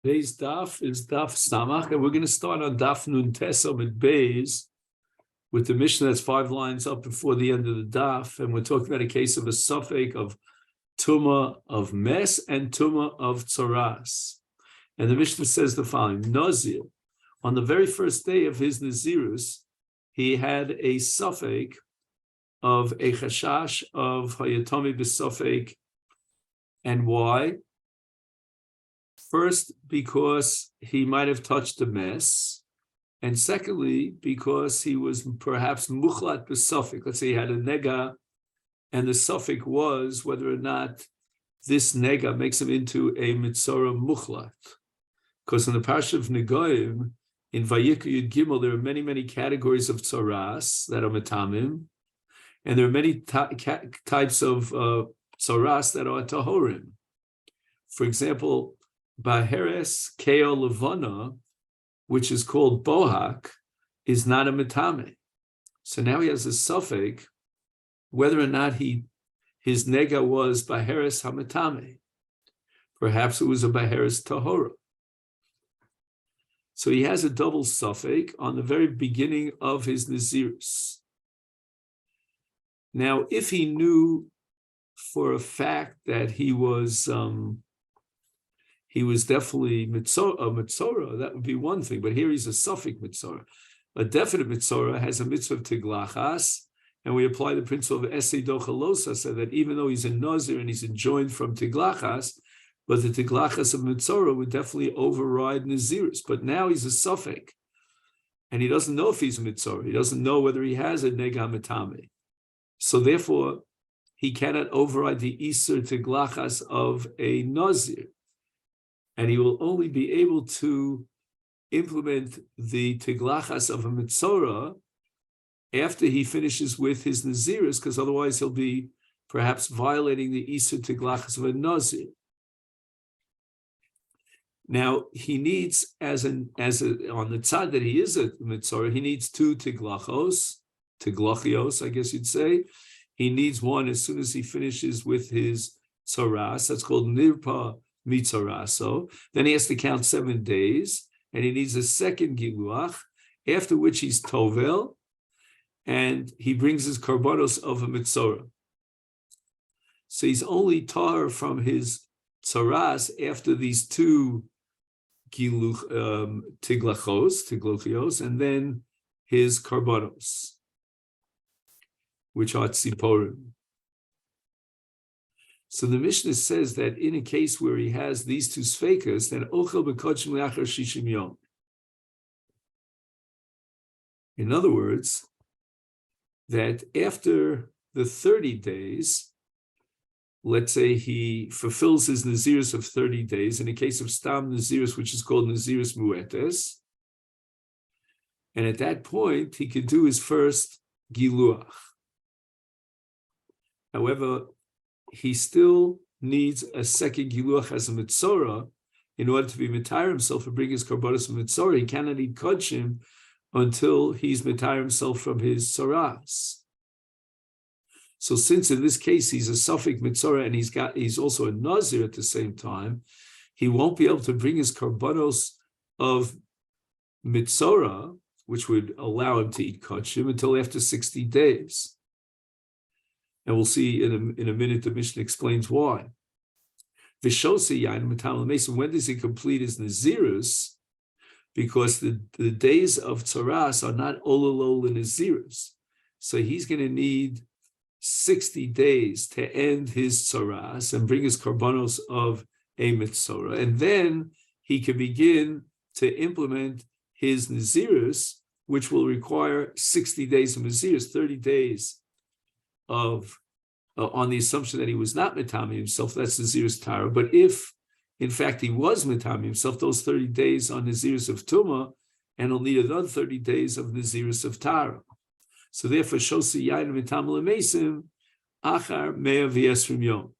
Today's daf is daf samach, and we're going to start on daf nun tesam at Beis with the Mishnah that's 5 lines up before the end of the daf, and we're talking about a case of a suffix of tuma of mes and tuma of tzoras. And the Mishnah says the following: Nazir, on the very first day of his nazirus, he had a suffix of a chashash of hayatomi b'suffix, and why? First, because he might have touched a mess, and secondly, because he was perhaps muchlat b'suffix. Let's say he had a nega, and the suffix was whether or not this nega makes him into a mitzora muchlat. Because in the parsha of Negoim, in Vayikra Yud Gimel, there are many, many categories of tzoras that are metamim, and there are many types of tzoras that are tahorim. For example, Baheres Keo Levana, which is called Bohak, is not a metame. So now he has a suffix whether or not his nega was Baheres Hametame. Perhaps it was a Baheres Tahora. So he has a double suffix on the very beginning of his Nazirus. Now, if he knew for a fact that he was definitely mitzora, that would be one thing. But here he's a suffix mitzora. A definite mitzora has a mitzvah of tiglachas, and we apply the principle of esei dochalosa, so that even though he's a nazir and he's enjoined from tiglachas, but the tiglachas of mitzora would definitely override nazirus. But now he's a suffix, and he doesn't know if he's a mitzora. He doesn't know whether he has a nega metame. So therefore, he cannot override the isur tiglachas of a nazir. And he will only be able to implement the tiglachas of a mitzora after he finishes with his nazirus, because otherwise he'll be perhaps violating the isur tiglachas of a nazir. Now he needs, on the tzad that he is a mitzora, he needs 2 tiglachios, I guess you'd say. He needs one as soon as he finishes with his tzoras. That's called nirpa mitzoraso. Then he has to count 7 days, and he needs a second giluach, after which he's tovel, and he brings his karbanos of a mitzora. So he's only tar from his tzoras after these 2 tiglachios, and then his karbanos, which are tziporim. So the Mishnah says that in a case where he has these 2 sfeikas, then ochel b'kodshim le'achar shishim yom. In other words, that after the 30 days, let's say he fulfills his nazirus of 30 days, in a case of stam nazirus, which is called nazirus muetes, and at that point, he could do his first giluach. However, he still needs a second giluach as a mitzora in order to be mitayr himself and bring his karbanos of mitzora. He cannot eat kodshim until he's mitayr himself from his tzoras. So since in this case he's a suffix mitzora and he's also a nazir at the same time, he won't be able to bring his karbanos of mitzora, which would allow him to eat kodshim, until after 60 days. And we'll see in a minute, the Mishnah explains why. When does he complete his nazirus? Because the days of tzoras are not ololol in nazirus. So he's going to need 60 days to end his tzoras and bring his karbanos of a mitzora. And then he can begin to implement his nazirus, which will require 60 days of nazirus, 30 days of on the assumption that he was not metami himself, that's Nazirus Tara. But if, in fact, he was metami himself, those 30 days on Nazirus of Tuma, and he'll need another 30 days of Nazirus of Tara. So therefore, Shosi Yain Metam Lemesim, Achar Mea V'Yesrim Yom.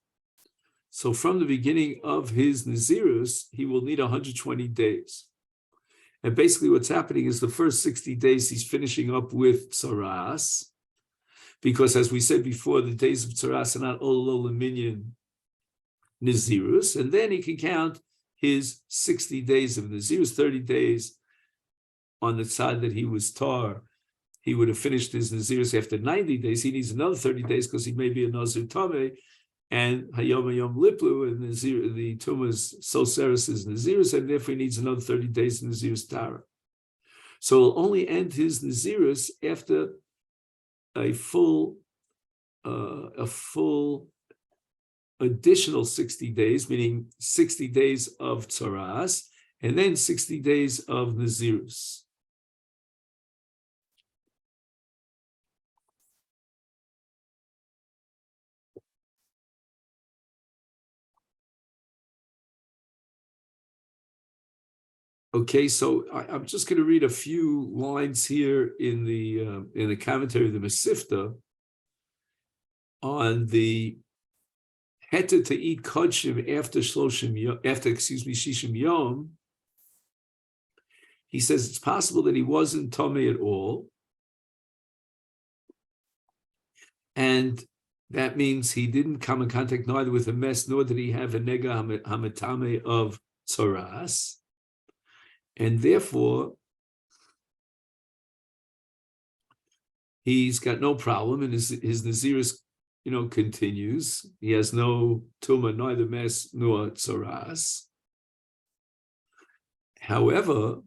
So from the beginning of his Nazirus, he will need 120 days. And basically what's happening is the first 60 days he's finishing up with Tzoras, because as we said before, the days of Tzoras are not Olol Minyan Nazirus, and then he can count his 60 days of Nazirus, 30 days on the side that he was tar. He would have finished his Nazirus after 90 days. He needs another 30 days because he may be a Nazir Tameh, and Hayom Hayom Liplu, and Nazir, the Tumas Soseris is Nazirus, and therefore he needs another 30 days in Nazirus Tara. So he'll only end his Nazirus after a full additional 60 days, meaning 60 days of Tzaras, and then 60 days of Nazirus. Okay, so I'm just going to read a few lines here in the commentary of the Masifta on the heter to eat kodshim after Shishim Yom. He says it's possible that he wasn't Tomei at all, and that means he didn't come in contact neither with a mess nor did he have a nega hamatame of tzoras. And therefore, he's got no problem, and his Nazirus, continues. He has no tumah, neither mess nor tzoras. However,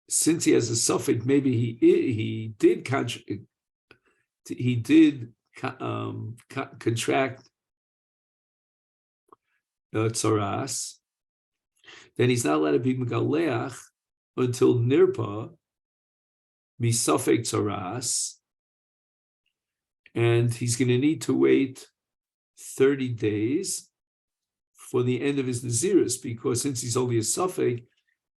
since he has a suffix, maybe he did contract tzoras, then he's not allowed to be megaleach until nirpa misafek tzaras, and he's going to need to wait 30 days for the end of his nazirus, because since he's only a suffix,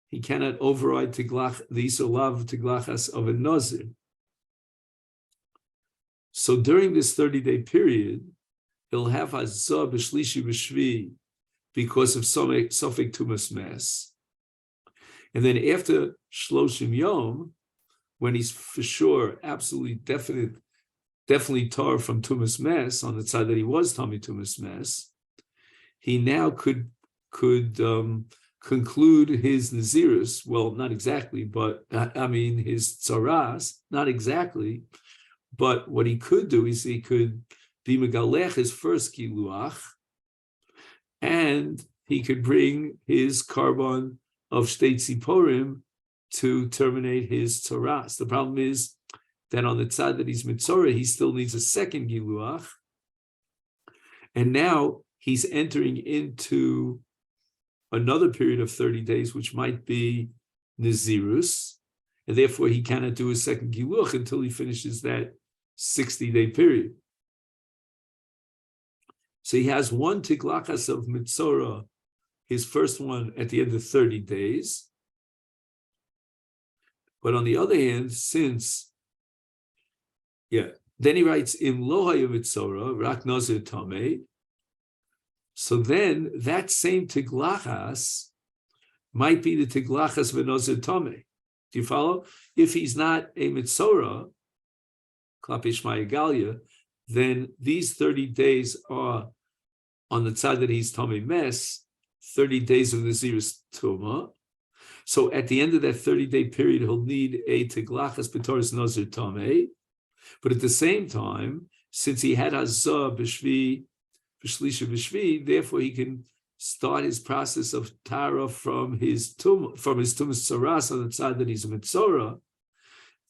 he cannot override the isolav tiglachas of a nazir. So during this 30-day period, he'll have hazah b'shlishi b'shvi because of suffix tumas mess. And then after Shloshim Yom, when he's for sure, absolutely definitely tar from tumas mess on the side that he was Tommy tumas mess, he now could conclude his Nazirus, well, not exactly, but his tzaras, not exactly, but what he could do is he could be megalech his first kiluach, and he could bring his carbon of shtei tziporim to terminate his tzaras. The problem is that on the tzad that he's mitzorah, he still needs a second giluach, and now he's entering into another period of 30 days, which might be Nazirus, and therefore he cannot do a second giluach until he finishes that 60-day period. So he has one tiglachas of mitzorah, his first one at the end of 30 days. But on the other hand, then he writes, Im lo haya mitzorah, rak nazir tameh. So then that same tiglachas might be the tiglachas of a nazir tameh. Do you follow? If he's not a mitzorah, klapish ma'agalia, then these 30 days are on the side that he's tameh mes, 30 days of Nazirus Tumah. So at the end of that 30-day period, he'll need a tiglachas b'toras nazir tameh. But at the same time, since he had hazah b'shvi, b'shlisha b'shvi, therefore he can start his process of tara from his tumas tzaras on the side that he's a mitzorah,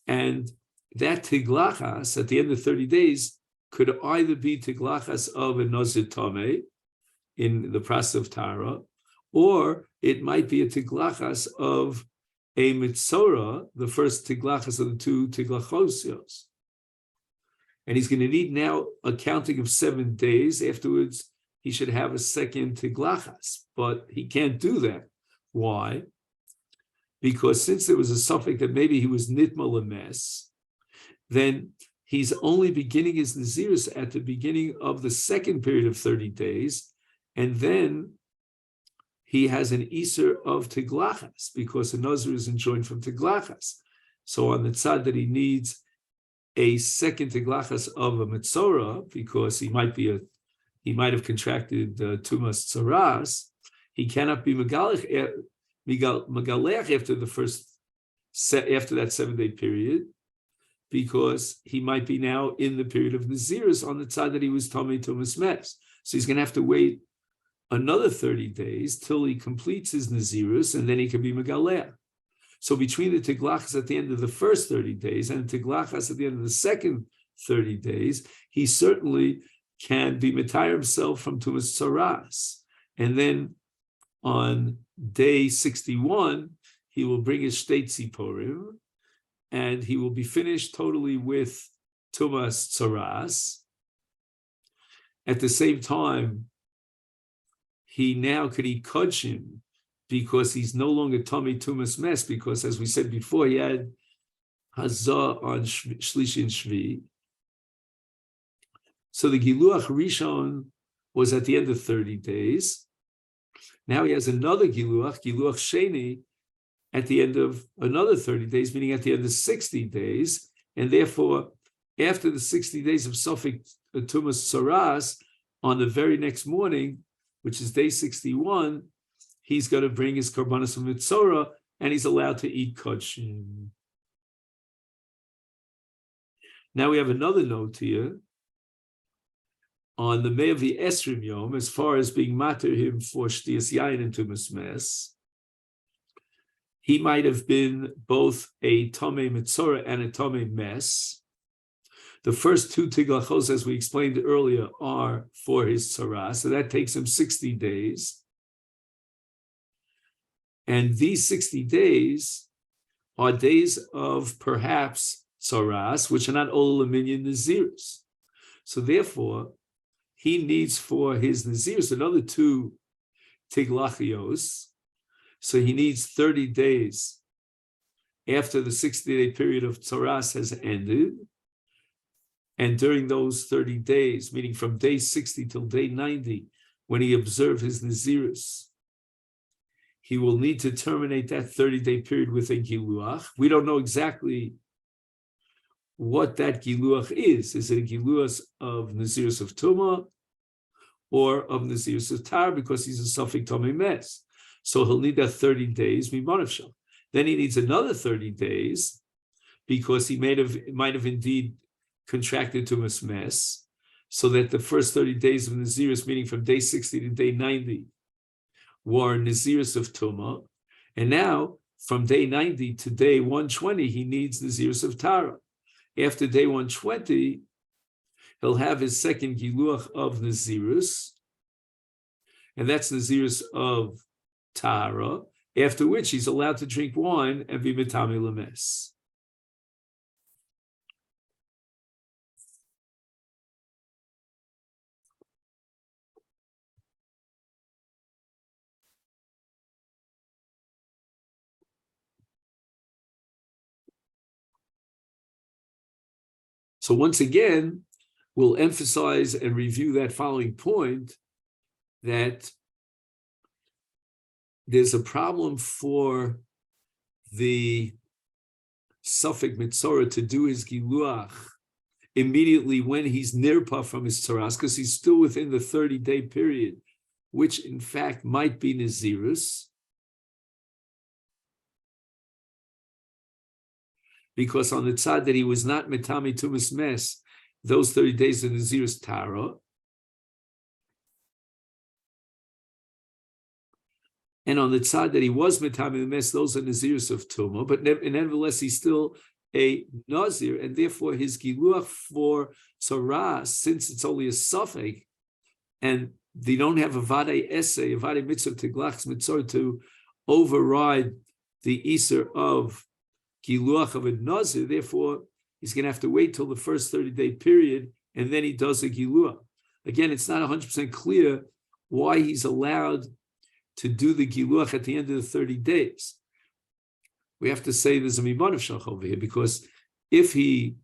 and that tiglachas at the end of 30 days could either be tiglachas of a nazir tameh in the process of tara, or it might be a tiglachas of a mitzorah, the first tiglachas of the two tiglachosios. And he's going to need now a counting of 7 days. Afterwards, he should have a second tiglachas, but he can't do that. Why? Because since there was a suffix that maybe he was nitmal ames, then he's only beginning his nazirus at the beginning of the second period of 30 days, and then he has an iser of tiglachas because a nazir is enjoined from tiglachas. So on the tzad that he needs a second tiglachas of a mitzorah, because he might have contracted tumas tzaras, he cannot be megalech after the first after that 7-day period, because he might be now in the period of Nazirus on the side that he was Tomei Tumas Mes. So he's going to have to wait another 30 days till he completes his Nazirus, and then he can be Megalech. So between the Tiglachas at the end of the first 30 days and the Tiglachas at the end of the second 30 days, he certainly can be Metayr himself from Tumas Tzaras. And then on day 61, he will bring his Shtei Tziporim, and he will be finished totally with Tumas Tzaras. At the same time, he now could eat Kodshim because he's no longer Tomei Tumas Mes, because as we said before, he had Hazah on Shlishi and Shvi. So the Giluach Rishon was at the end of 30 days. Now he has another Giluach Sheni, at the end of another 30 days, meaning at the end of 60 days. And therefore, after the 60 days of Sofik Tumas Tzaras, on the very next morning, which is day 61, he's going to bring his Karbanos from Mitzorah, and he's allowed to eat Kodshim. Now we have another note here on the May of the Esrim Yom, as far as being matter him for Shtiyas Yain and Tumas Mes. He might have been both a Tomei Mitzorah and a Tomei Mes. The first two Tiglachos, as we explained earlier, are for his Tzara, so that takes him 60 days. And these 60 days are days of perhaps Tzaras, which are not Ola Minyan Nazirs. So therefore, he needs for his Nazirs another two Tiglachios. So he needs 30 days after the 60-day period of Tzaras has ended. And during those 30 days, meaning from day 60 till day 90, when he observed his Nazirus, he will need to terminate that 30-day period with a Giluach. We don't know exactly what that Giluach is. Is it a Giluach of Nazirus of Tumah or of Nazirus of Tar, because he's a Sofik Tomei Mes? So he'll need that 30 days, Mimonavshal. Then he needs another 30 days because he might have indeed contracted Tumas Mes, so that the first 30 days of Nazirus, meaning from day 60 to day 90, were Nazirus of Tumah. And now, from day 90 to day 120, he needs Nazirus of Tara. After day 120, he'll have his second Giluach of Nazirus, and that's Nazirus of Tara, after which he's allowed to drink wine and be Mitami Lames. So once again, we'll emphasize and review that following point, that there's a problem for the Sofik Mitzorah to do his Giluach immediately when he's nirpa from his Tzaras, because he's still within the 30-day period, which in fact might be Nazirus, because on the tzad that he was not Metami Tumas Mes, those 30 days of Nazirus Tara. And on the tzad that he was Metami Mes, those are Nazirus of Tumah, but nevertheless, he's still a Nazir, and therefore his Giluach for Tzara, since it's only a suffix, and they don't have a Vadei essay, a Vadei Mitzvah Tiglachs Mitzvah to override the Iser of Giluach of a Nazir, therefore he's going to have to wait till the first 30-day period, and then he does a Giluach. Again, it's not 100% clear why he's allowed to do the Giluach at the end of the 30 days. We have to say there's a Mibanav Shalch over here, because if he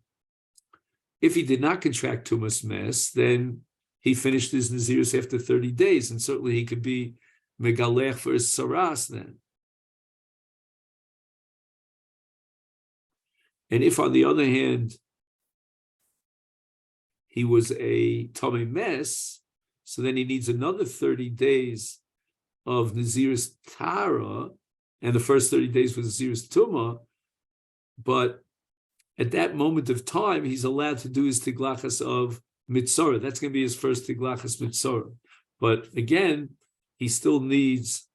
did not contract Tumas Mes, then he finished his Nazirus after 30 days, and certainly he could be Megalech for his Saras then. And if, on the other hand, he was a Tomei Mes, so then he needs another 30 days of Nazir's Tara, and the first 30 days was Nazir's Tumah, but at that moment of time, he's allowed to do his Tiglachas of Mitzorah. That's going to be his first Tiglachas Mitzorah. But again, he still needs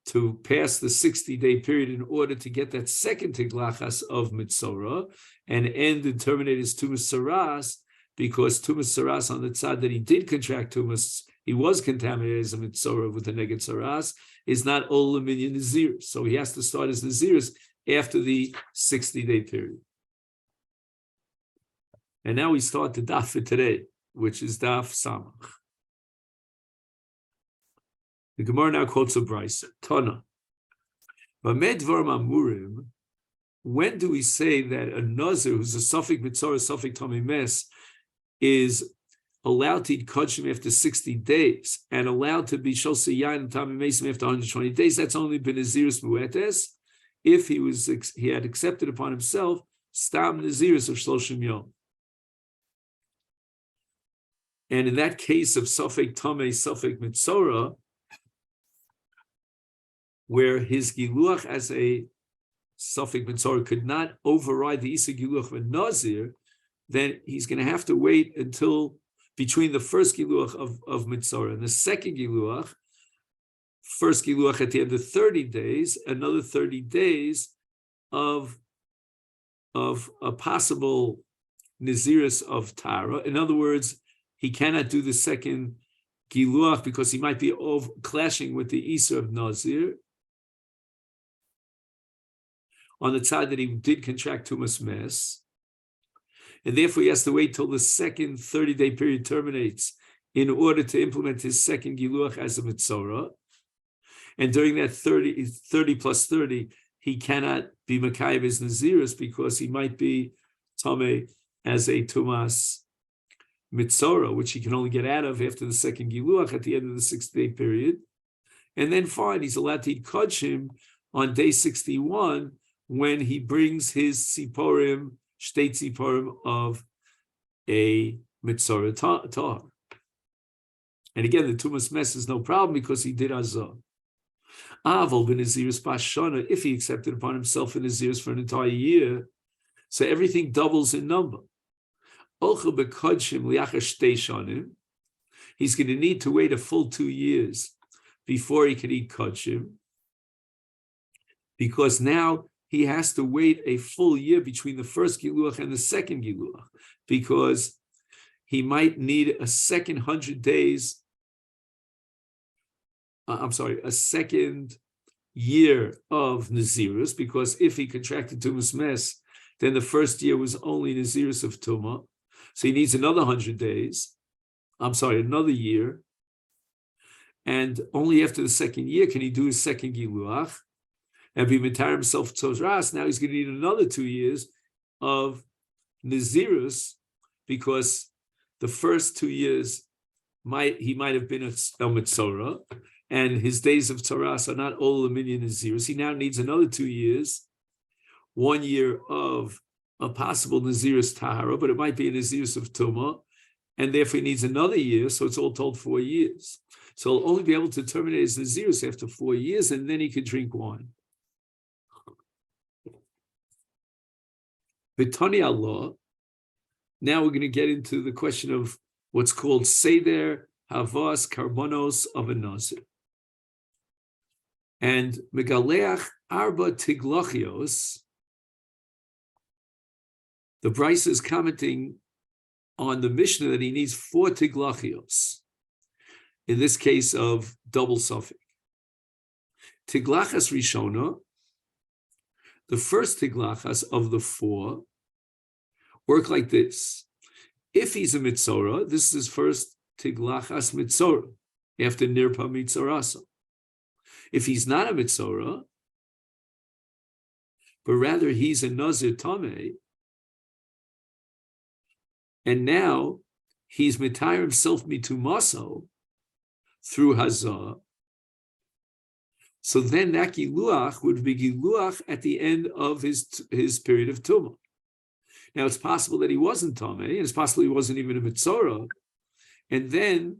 to pass the 60-day period in order to get that second Tiglachas of Mitzorah and end and terminate his Tumas Saras, because Tumas Saras on the tzad that he did contract Tumas, he was contaminated as a Mitzorah with the Neged Saras, is not Olam Minyan Nazir. So he has to start his Naziris after the 60-day period. And now we start the daf for today, which is daf Samach. The Gemara now quotes a brisa. Tana. When do we say that a Nazir who's a Safek Mitzorah, Safek Tomei Mes, is allowed to eat kodshim after 60 days and allowed to be Shosei Yain and Tomei Mesim after 120 days? That's only been Nazirus Muetes if he had accepted upon himself Stam Nazirus of Shloshim Yom. And in that case of Safek Tomei, Safek Mitzorah, where his Giluach as a Safek Mitzorah could not override the Isa Giluach of a Nazir, then he's going to have to wait until between the first Giluach of Mitzorah and the second Giluach, first Giluach at the end of 30 days, another 30 days of a possible Naziris of Tara. In other words, he cannot do the second Giluach because he might be clashing with the Isa of Nazir on the tzad that he did contract Tumas Mes. And therefore he has to wait till the second 30-day period terminates in order to implement his second Giluach as a Mitzorah. And during that 30 plus 30, he cannot be Makayim as Naziris because he might be Tomei as a Tumas Mitzorah, which he can only get out of after the second Giluach at the end of the 60-day period. And then fine, he's allowed to eat Kodshim on day 61 when he brings his Siporim, Shteit Siporim of a Mitzorah Tahar. And again, the Tumas Mes is no problem because he did Azah. Avol b'Naziris Bashana, if he accepted upon himself a Naziris for an entire year, so everything doubles in number. He's going to need to wait a full 2 years before he can eat kodshim, because now he has to wait a full year between the first Giluach and the second Giluach, because he might need a second 100 days, a second year of Nazirus, because if he contracted Tumas Mes, then the first year was only Nazirus of Tumah. So he needs another 100 days. Another year. And only after the second year can he do his second Giluach and be Mitar himself Tzozras. Now he's going to need another 2 years of Nazirus, because the first 2 years he might have been a Mitzorah, and his days of Tzozras are not all a million Nazirus. He now needs another 2 years, 1 year of a possible Nazirus Tahara, but it might be a Nazirus of Tumah, and therefore he needs another year, so it's all told 4 years. So he'll only be able to terminate his Nazirus after 4 years, and then he could drink wine. B'Tani Allah, now we're going to get into the question of what's called Seder Havas Karbonos of a Nazir. And Megaleach Arba Tiglachios, the Brisa is commenting on the Mishnah that he needs 4 Tiglachios, in this case of double suffix. Tiglachas Rishona, the first Tiglachas of the 4, work like this. If he's a Mitzorah, this is his first Tiglachas Mitzorah, after Nirpa Mitzorasa. If he's not a Mitzorah, but rather he's a Nazir Tomei, and now he's Mitar himself Mitumaso through Hazah, so then that Giluach would be Giluach at the end of his period of Tumah. Now it's possible that he wasn't Tomei, and it's possible he wasn't even a Mitzorah, and then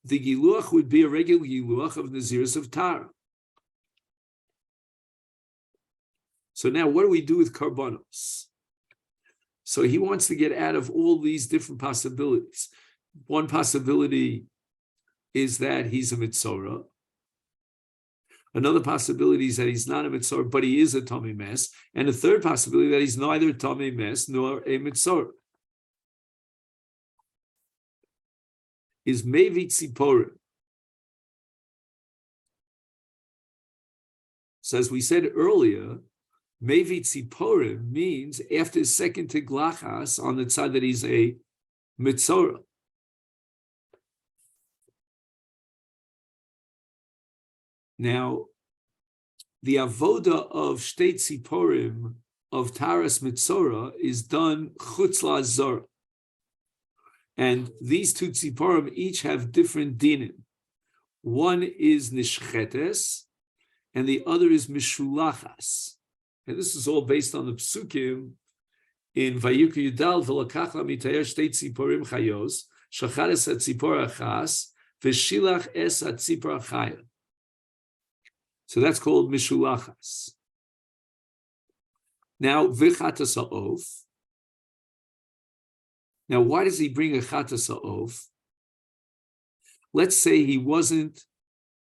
the giluach would be a regular giluach of Nazirus of Tara. So now what do we do with karbanos? So he wants to get out of all these different possibilities. One possibility is that he's a mitzora. Another possibility is that he's not a mitzora, but he is a tamei mes. And a third possibility that he's neither a tamei mes nor a mitzora. Is mevi tziporim. So as we said earlier, mevi tziporim means after his second tiglachas on the side that he's a mitzora. Now, the avoda of shtei tziporim of taras mitzora is done chutz la'azora. And these two tziporim each have different dinim. One is nishchetes, and the other is mishulachas. And this is all based on the psukim in Vayikra Yudal v'lakachla mitayar shtei tziporim chayos shachares hatzipor achas v'shilach es hatzipor achaya. So that's called mishulachas. Now v'chatas ha'of. Now, why does he bring a chatas ha'of? Let's say he wasn't,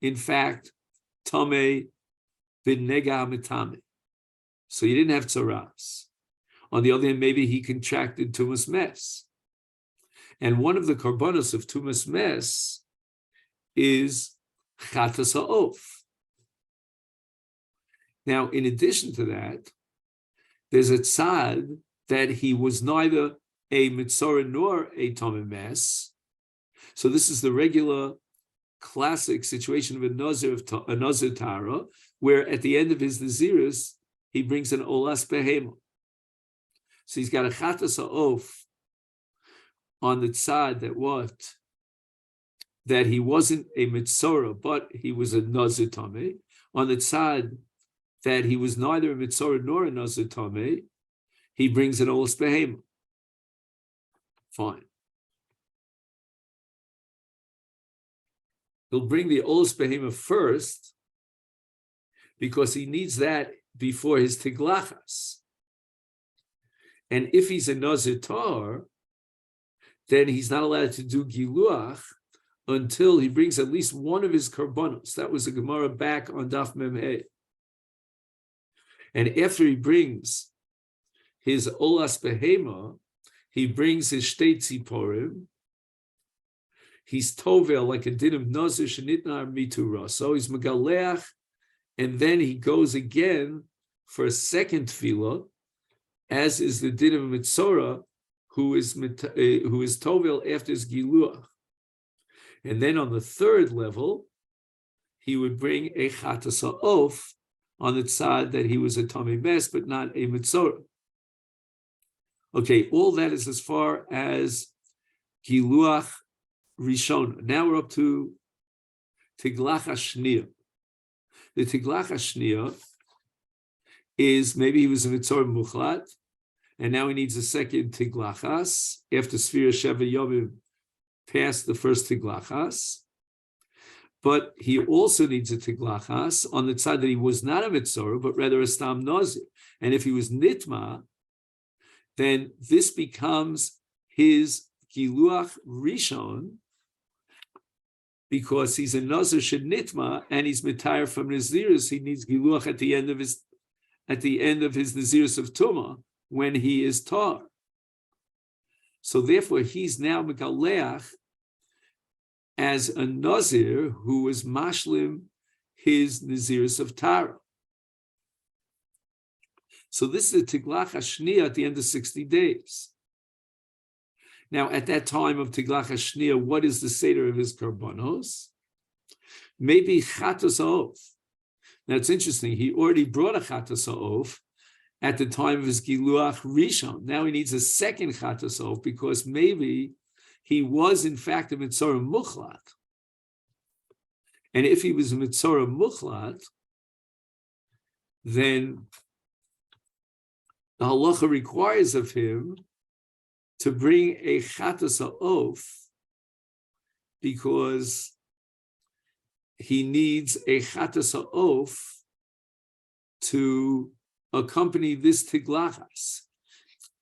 in fact, tamei b'nega mitame. So he didn't have tzaras. On the other hand, maybe he contracted tumas mes. And one of the karbanos of tumas mes is chatas ha'of. Now, in addition to that, there's a tzad that he was neither a mitzora nor a tamei mes. So this is the regular classic situation of a Nazir Tara, where at the end of his Nazirus, he brings an olas behema. So he's got a chatas ha'of on the tzad that what? That he wasn't a mitzora, but he was a Nazir tamei. On the tzad that he was neither a mitzora nor a Nazir tamei, he brings an olas behema. Fine. He'll bring the olas behema first because he needs that before his tiglachas. And if he's a Nazir tar, then he's not allowed to do giluach until he brings at least one of his karbanos. That was a Gemara back on Daf Mem Hey. And after he brings his olas behema, he brings his shtei tziporim. He's tovel like a din of nazir shenitnar mitura. So he's megaleach, and then he goes again for a second tefillah, as is the din of mitzora, who is tovel after his giluach. And then on the third level, he would bring a chatas ha'of on the tzad that he was a tamei mes, but not a mitzora. Okay, all that is as far as giluach rishon. Now we're up to tiglach hashniya. The tiglach hashniya is maybe he was a mitzora muchlat, and now he needs a second tiglachas after Sfira Sheva Yomim passed the first tiglachas. But he also needs a tiglachas on the side that he was not a mitzora, but rather a stam nazir. And if he was nitma, then this becomes his giluach rishon, because he's a nazir shenitma and he's mitayr from nazirus. He needs giluach at the end of his nazirus of tumah when he is tar. So therefore, he's now megaleach as a nazir who is mashlim his nazirus of tara. So this is a tiglach hashniya at the end of 60 days. Now, at that time of tiglach hashniya, what is the seder of his karbanos? Maybe chatas ha'of. Now, it's interesting. He already brought a chatas ha'of at the time of his giluach rishon. Now he needs a second chatas ha'of because maybe he was, in fact, a mitzora muchlat. And if he was a mitzora muchlat, then the halacha requires of him to bring a chatas ha'of because he needs a chatas ha'of to accompany this tiglachas.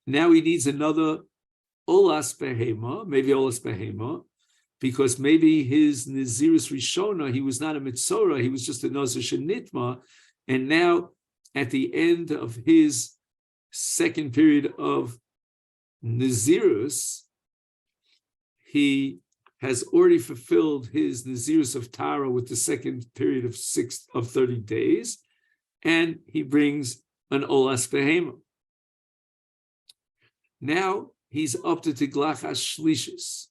Now he needs another olas behema, maybe olas behema, because maybe his Nazirus Rishona, he was not a Mitzora, he was just a Nazir Shenitma, and now at the end of his second period of Nazirus, he has already fulfilled his Nazirus of Tara with the second period of 30 days, and he brings an Olas Behema. Now he's up to Tiglachas Shlishis.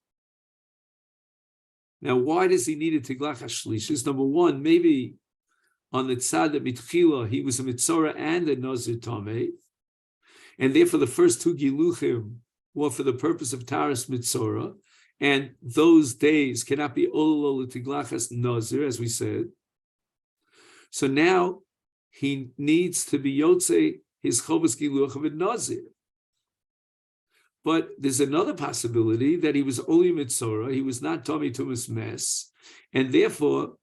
Now, why does he need a Tiglachas Shlishis? Number one, maybe on the tzad that mitchila he was a Mitzora and a Nazir Tameh, and therefore the first two Giluchim were for the purpose of Taras Mitzora, and those days cannot be Ololo Tiglachas Nazir, as we said. So now he needs to be Yotze his Chovas Giluch of a Nazir. But there's another possibility that he was only Mitzora, he was not Tomei Tumas Mes, and therefore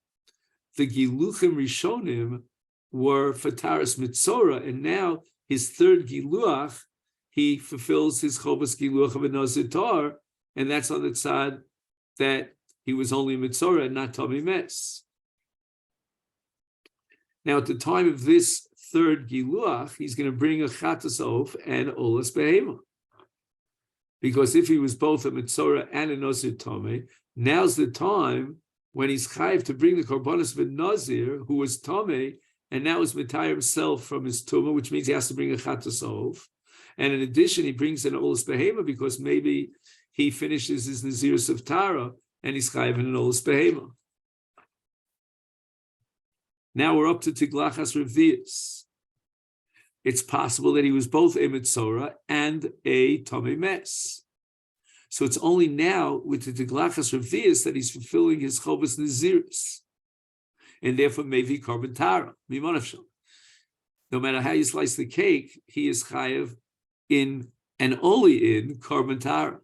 the Giluchim Rishonim were for Taras Mitzora, and now his third Giluach, he fulfills his Chovas Giluach of a Nazir Tar, and that's on the tzad that he was only Mitzora and not Tomei Mes. Now, at the time of this third Giluach, he's going to bring a Chatas Of and Olas Behema. Because if he was both a Mitzora and a Nazir Tomei, now's the time when he's chayiv to bring the Korbanos of a Nazir who was Tomei and now is Mitayr himself from his Tumah, which means he has to bring a Chatas Of. And in addition, he brings an Olas Behema because maybe he finishes his Nazirus of Tara and he's chayiv in an Olas Behema. Now we're up to Tiglachas Revius. It's possible that he was both a Mitzora and a Tomei Mes. So it's only now with the Tiglachas Revius that he's fulfilling his Chovas Nazirus. And therefore, maybe Korban Tara, Mimonavshal. No matter how you slice the cake, he is chayiv in and only in Korban Tara.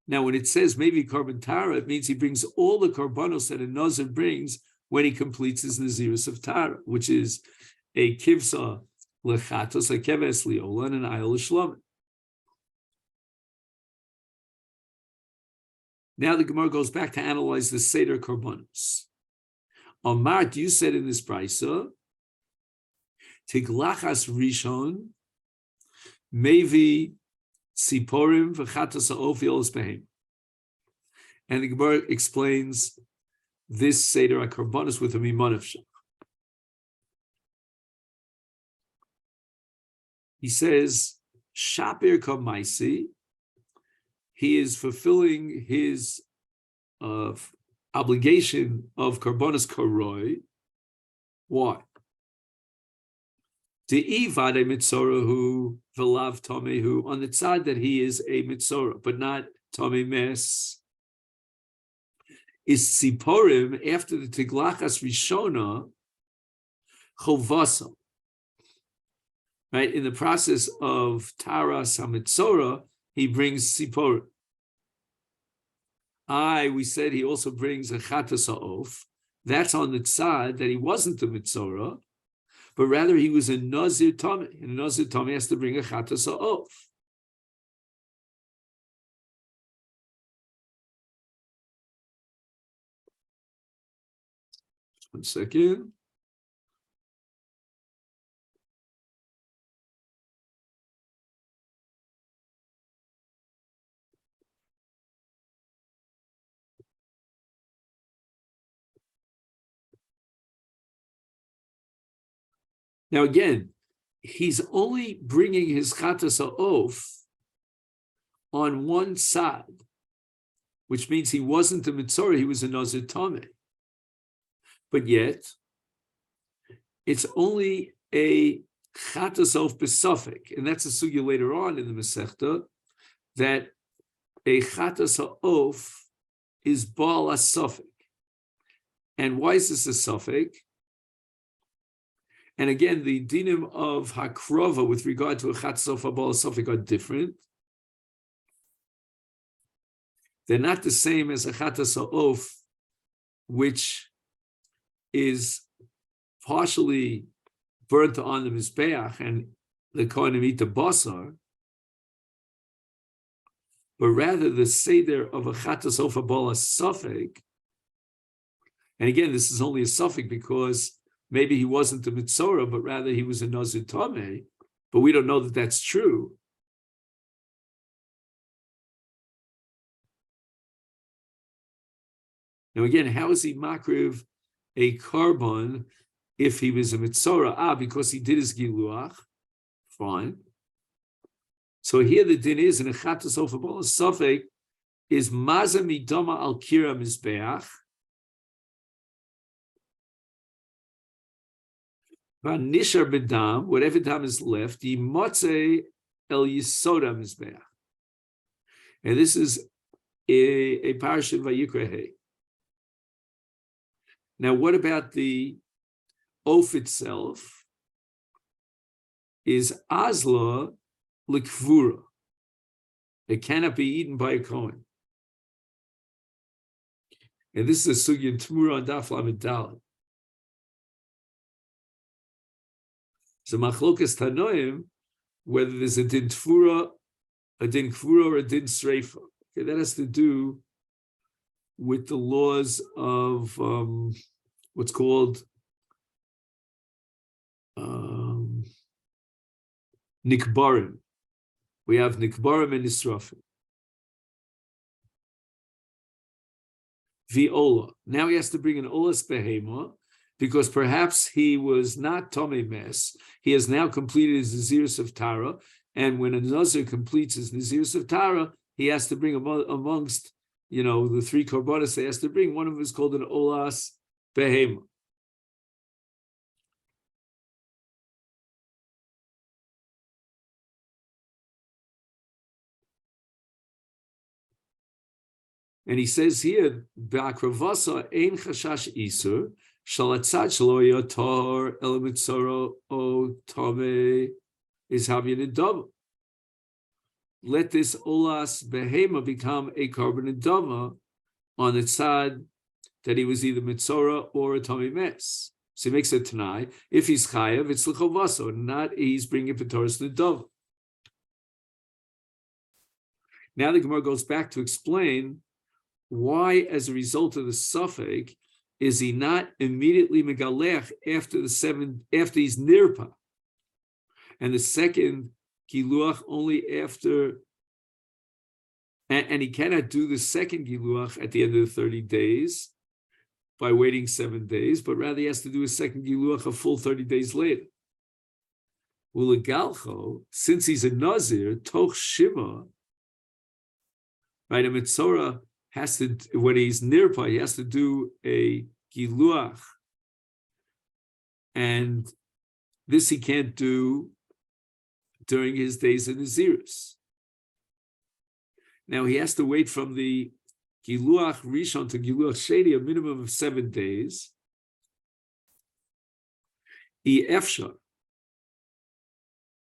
Now, when it says maybe Korban Tara, it means he brings all the Korbanos that a Nazir brings when he completes his Nazirus of Tara, which is a Kivsa Lechatos, a Keves Liola, and an Ayol Shlomim. Now the Gemara goes back to analyze the Seder Korbanos. Amart, you said in this Brisa, Tiglachas Rishon, Mevi Tziporim v'chatas ha'ofi olas behem. And the Gemara explains this Seder HaKorbanos with a Mimonavshach. He says, Shapir Kamaisi, he is fulfilling his obligation of Korbanos Koroi. Why? De'ivade Mitzorahu v'lav Tomehu, on the tzad that he is a Mitzora, but not Tomei Mes. Is Tziporim, after the Tiglachas Rishona, Chovasa. Right, in the process of Taras HaMitzora, he brings Tziporim. We said he also brings a Chatas Ha'of. That's on the tzad that he wasn't a Mitzora, but rather he was a Nazir Tomei, and a Nazir Tomei has to bring a Chatas Ha'of. One second. Now again, he's only bringing his Chatas Ha'of on one side, which means he wasn't a Mitzora, he was a Nazir Tomei. But yet, it's only a Chatas Ha'of B'Safek, and that's a sugya later on in the Masechet, that a Chatas Ha'of is Baal HaSafek. And why is this a Safek? And again, the dinim of Hakrova with regard to a Chatas Ha'of Baal HaSafek are different. They're not the same as a chatas ha'of, which is partially burnt on the mizbeach, and the kohanim eat the basar, but rather the seder of a chatas ha'of abola suffix. And again, this is only a suffix because maybe he wasn't a mitzorah, but rather he was a nazir tameh, but we don't know that that's true. Now again, how is he makriv a carbon if he was a mitzorah? Because he did his giluach. Fine. So here the din is in a chatas ha'of abola suffix is maza midama al kira mizbeach. Nishar bedam, whatever dam is left, yimotze el yisoda mizbeach. And this is a parashat Vayikra Hey. Now, what about the oaf itself? Is azla likvura. It cannot be eaten by a kohen. And this is a sugya in Tmura and Daf Lamed Daled. So machlokas tanoim, whether there's a din tfura, a din kvura, or a din sreifa. Okay, that has to do with the laws of what's called nikbarim. We have nikbarim and nisrafim. V'ola. Now he has to bring an olas behema, because perhaps he was not Tomei Mes. He has now completed his Nazirus of Tara, and when a Nazir completes his Nazirus of Tara, he has to bring amongst, the three korbanos, he has to bring, one of them is called an Olas Behema. And he says here, Ba'akravasa ein chashash isur, shalatzat shelo yotor el mitzoro o tome is havyan dama. Let this olas behema become a carbon dama on the tzad that he was either mitzora or a tome mes. So he makes a tanai. If he's chayav, it's l'chovaso, not he's bringing petoros nedava. Now the Gemara goes back to explain why, as a result of the suffix, is he not immediately megalech after he's nirpa, and the second giluach only after, and he cannot do the second giluach at the end of the 30 days by waiting 7 days, but rather he has to do a second giluach a full 30 days later. Ulegalcho, since he's a nazir, toch shiva, right? A mitzorah has to, when he's nirpa, he has to do a giluach, and this he can't do during his days in Nazirus. Now he has to wait from the giluach rishon to giluach sheni a minimum of 7 days. Efshar.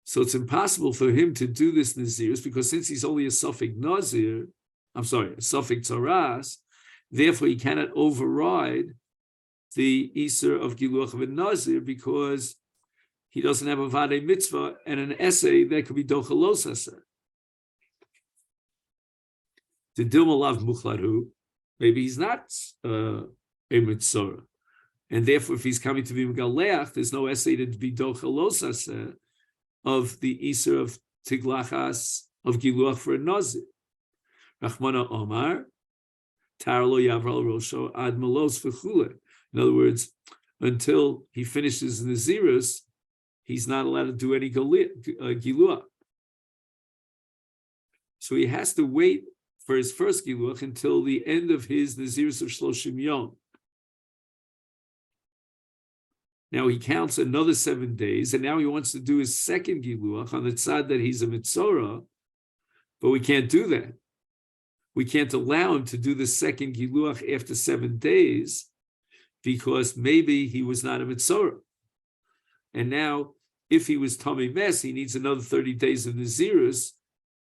So it's impossible for him to do this Nazirus, because since he's only a suffix Nazir, a suffix tzaras, therefore he cannot override the Isser of Giluach of a Nazir, because he doesn't have a Vadei Mitzvah and an essay that could be Dochalos Essay. The Dilma Lav Muchladhu, maybe he's not a Mitzvah, and therefore if he's coming to be Megaleach, there's no essay to be Dochalos Essay of the Isser of Tiglachas of Giluach for a Nazir. Rachmana Omar, Tarlo Yavral Rosho Ad Malos V'chule. In other words, until he finishes Nazirus, he's not allowed to do any Giluach. So he has to wait for his first Giluach until the end of his Nazirus of Shloshim Yom. Now he counts another 7 days, and now he wants to do his second Giluach on the tzad that he's a Mitzorah, but we can't do that. We can't allow him to do the second Giluach after 7 days, because maybe he was not a Mitzorah. And now, if he was Tomei Mes, he needs another 30 days of Nazirus,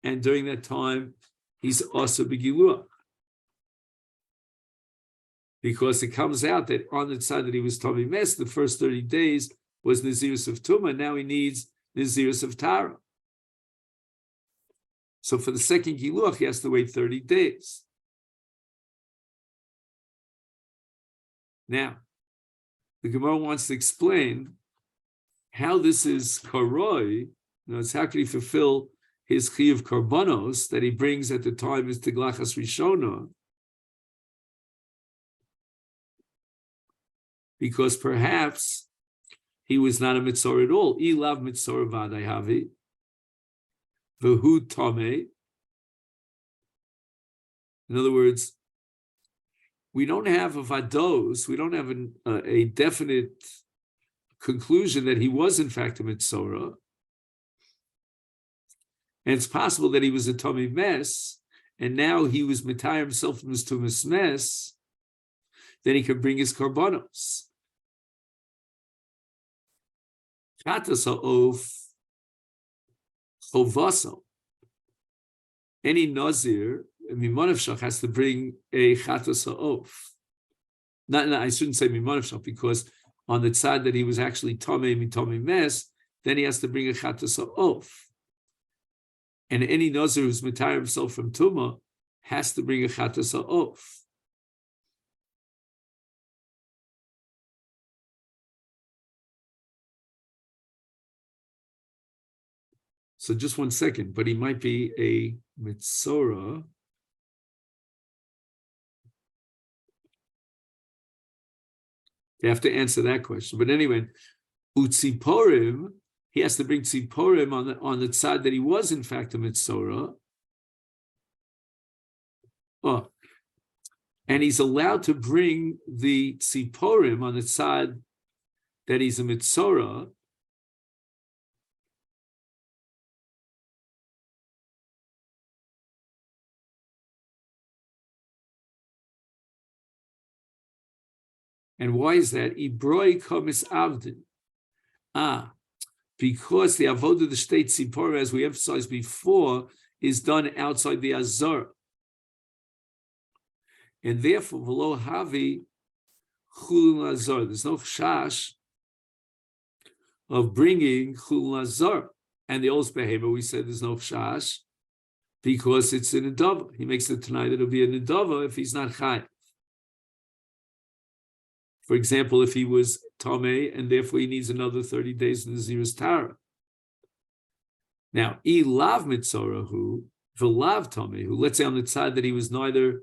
and during that time, he's also Begiluach. because it comes out that on the side that he was Tommy Mes, the first 30 days was Nazirus of Tumah, now he needs Nazirus of Tara. So for the second Giluach, he has to wait 30 days. Now, the Gemara wants to explain how this is Karoi. It's how can he fulfill his Chiyuv Karbanos that he brings at the time is Tiglachas Rishona, because perhaps he was not a mitzvah at all. Ilav mitzvah v'adai havi v'hu tameh. In other words, we don't have a vados, we don't have a definite conclusion that he was in fact a mitzvah. And it's possible that he was a Tommy Mes, and now he was mitayr himself from his Tumas Mes, then he could bring his karbanos. Chatas ha'of chovaso. Any Nazir, Mimonavshach, has to bring a chatas ha'of. I shouldn't say Mimonavshach, because on the side that he was actually Tomei Mitomi Mes, then he has to bring a chatas ha'of. And any Nazir who's mitayr himself from Tumah has to bring a chatas ha'of. So just 1 second, but he might be a mitzora. You have to answer that question. But anyway, utziporim, he has to bring tziporim on the side that he was in fact a mitzora. Oh, and he's allowed to bring the tziporim on the side that he's a mitzora. And why is that? Ibroi komis avdin. Because the avodah the state tzipora, as we emphasized before, is done outside the azar, and therefore v'lo havi chulun azar. There's no chash of bringing chulun azar. And the old behavior, we said there's no chash because it's a nedava. He makes it tonight that it'll be a nedava if he's not chayav. For example, if he was Tomei and therefore he needs another 30 days in the Nazir's Tara. Now, ilav mitzorahu, v'lav Tomei, who let's say on the side that he was neither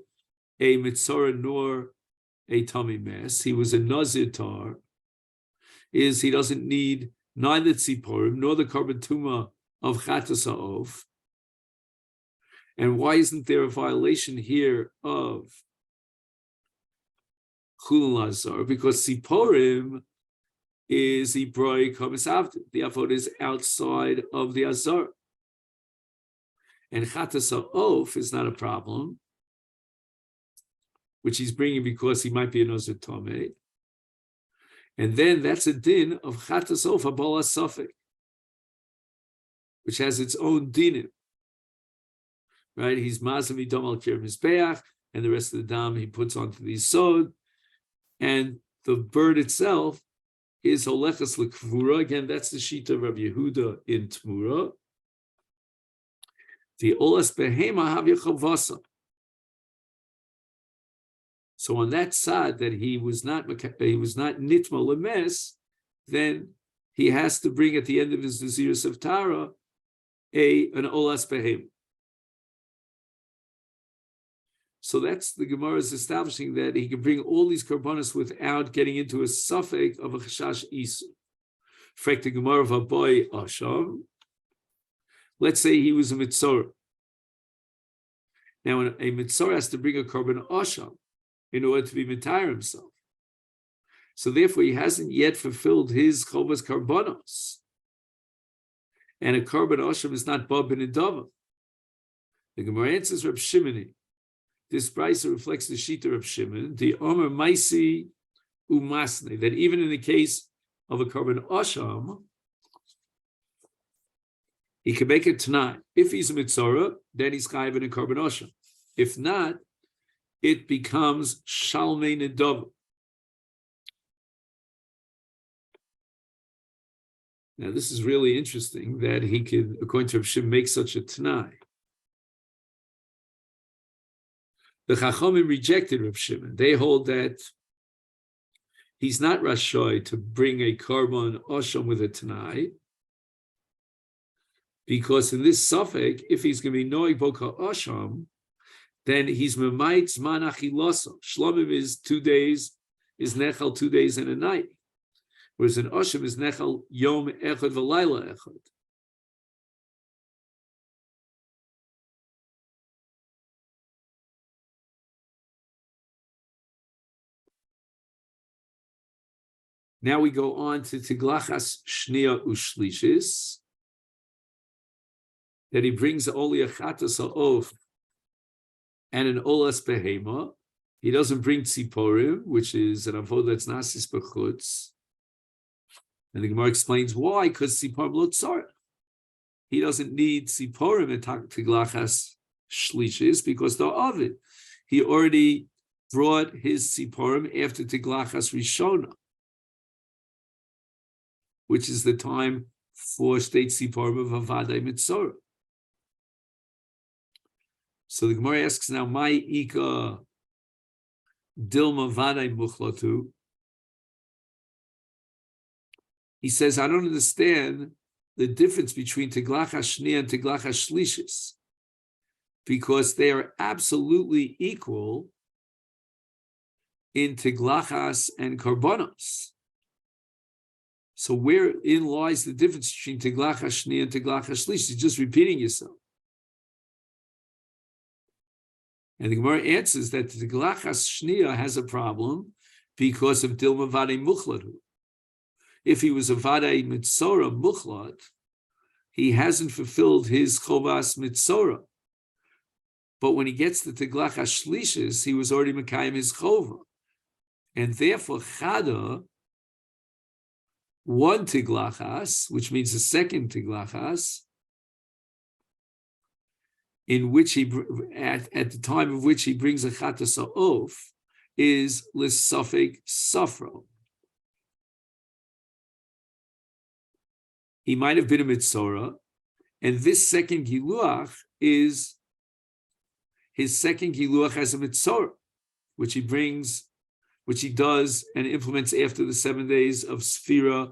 a mitzora nor a Tomei Mes, he was a Nazir Tar, is he doesn't need neither tziporim nor the korban tumah of chatas ha'of. And why isn't there a violation here of Chulun Lazar? Because Siporim is Ibroi Komis Avdin. The Avod is outside of the Azar. And Chatas Ha'of is not a problem, which he's bringing because he might be a Nazir Tomei. And then that's a din of Chatas Ha'of, Abol HaSafek, which has its own dinim. Right? He's Mazami Dom Al Kir Mizbeach, and the rest of the dam he puts onto the Yisod. And the bird itself is Olechas L'Kvura. Again, that's the Shita of Rabbi Yehuda in Tmura. The Olas Behema Havya Chavasa. So on that side that he was not Nitma Lemes, then he has to bring at the end of his Nazirus of Tara an Olas Behema. So that's the Gemara is establishing that he can bring all these karbanos without getting into a suffix of a chashash isu. Frek the Gemara of a boy asham. Let's say he was a mitzora. Now, a mitzora has to bring a karban asham in order to be mitayr himself. So therefore, he hasn't yet fulfilled his chovas karbanos. And a karban asham is not bab bin idava. The Gemara answers Reb Shimoni. This brisa reflects the shita of Shimon, the Omer Maisi Umasne, that even in the case of a korban asham, he can make it tonight. If he's a mitzora, then he's chayiv in a korban asham. If not, it becomes Shalmei Nedava. Now, this is really interesting that he could, according to Rav Shimon, make such a Tanai. The Chachamim rejected Rav Shimon. They hold that he's not Rashoy to bring a Korban Osham with a Tanai, because in this suffix, if he's going to be Noig Boka Osham, then he's Memait Zman Achiloso. Shlomim is 2 days, is Nechal 2 days and a night. Whereas an Osham is Nechal Yom Echad V'Layla Echad. Now we go on to Tiglachas Shnia Ushlishis, that he brings only a Chatas Ha'of and an Olas Behema. He doesn't bring Tziporim, which is an Avodah that's Nasis B'chutz. And the Gemara explains why, because Tziporim Lo Tzarech. He doesn't need Tziporim in Tiglachas Shlishis because they're Ovid. He already brought his Tziporim after Tiglachas Rishona, which is the time for state Tziporim of Avadai Mitzorah. So the Gemara asks now, "My ika dilma vadai muchlatu?" He says, "I don't understand the difference between Tiglachas Shnia and Tiglachas Shlishis, because they are absolutely equal in Tiglachas and Karbonos. So wherein lies the difference between Tiglachas Shnia and Tiglachas Shlishis? You're just repeating yourself." And the Gemara answers that the Tiglachas Shnia has a problem because of Dilma Vadei Muchlatu. If he was a Vadei Mitzorah Muchlat, he hasn't fulfilled his Chovas Mitzorah. But when he gets to Tiglachas Shlishis, he was already Mekayim his Chova. And therefore, Chada, one Tiglachas, which means the second Tiglachas, in which he, at the time of which he brings a Chatas Ha'of, is L'Safek Safro. He might have been a Mitzorah, and this second Giluach is his second Giluach as a Mitzorah, which he brings, which he does and implements after the 7 days of Sfira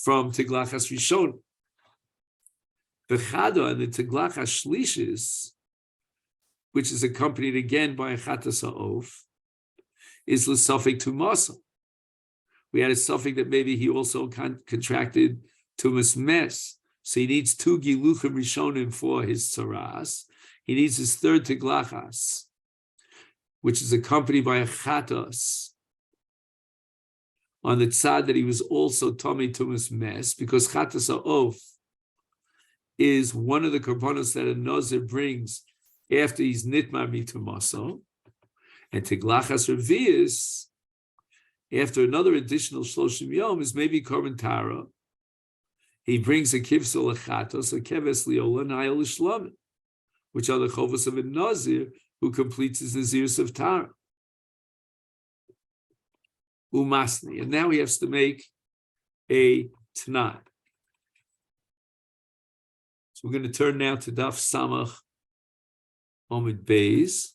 from Tiglachas Rishon. The Chada and the Tiglachas Shlishis, which is accompanied again by a Chatas Ha'of, is L'Safek Tumasa. We had a suffix that maybe he also contracted Tumas Mes. So he needs 2 Giluchim Rishonim for his Tzaras. He needs his third Tiglachas, which is accompanied by a Chatas on the tzad that he was also Tomei Tumas Mes, because Chatas Ha'of is one of the korbanos that a Nazir brings after he's Nitmar Mitumaso, and Tiglachas Revius, after another additional Shloshim Yom, is maybe Korban Tara. He brings a Kivsel Lechatos, a Keves Liola, Nayel Ishlamim, which are the Chovos of a Nazir who completes his Nazirus of Tara. Umasni. And now he has to make a Tanai. So we're going to turn now to Daf Samach Omid Beis.